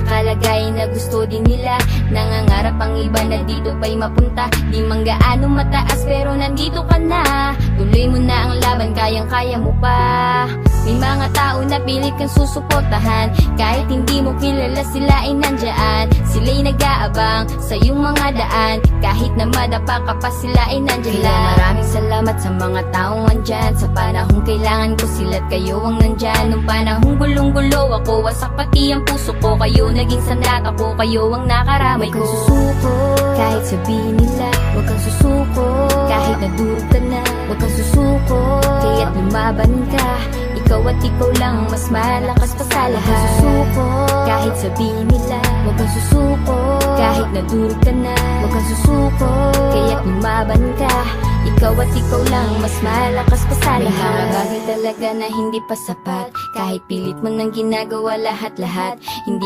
kalagayan na gusto din nila. Nangangarap ang iba na dito pa'y mapunta. Di man gaano mataas pero nandito ka na. Tuloy mo na ang laban, kayang-kaya mo pa. May mga tao na pilit kang susuportahan, kahit hindi mo kilala sila ay nandyan. Sila'y nag-aabang sa iyong mga daan, kahit na madapa ka pa sila ay nandyan lang. Kaya maraming salamat sa mga taong andyan. Sa panahong kailangan ko sila't kayo ang nandyan. Nung panahong gulong-gulo ako, wasak pati ang puso ko. Kayo naging sandata ko, kayo ang nakaramay ko. Huwag kang susuko, kahit sabihin nila. Huwag kang susuko, kahit nadurog ka na. Huwag kang susuko, kaya't lumaban ka. Ikaw at ikaw lang, mas malakas pa sa lahat. Huwag kang susuko, kahit sabihin nila. Huwag kang susuko, kahit nadurog ka na. Huwag kang susuko, kaya't lumaban ka. Ikaw at ikaw lang, mas malakas pa sa lahat. May mga bagay talaga na hindi pa sapat, kahit pilit mo nang ginagawa lahat-lahat. Hindi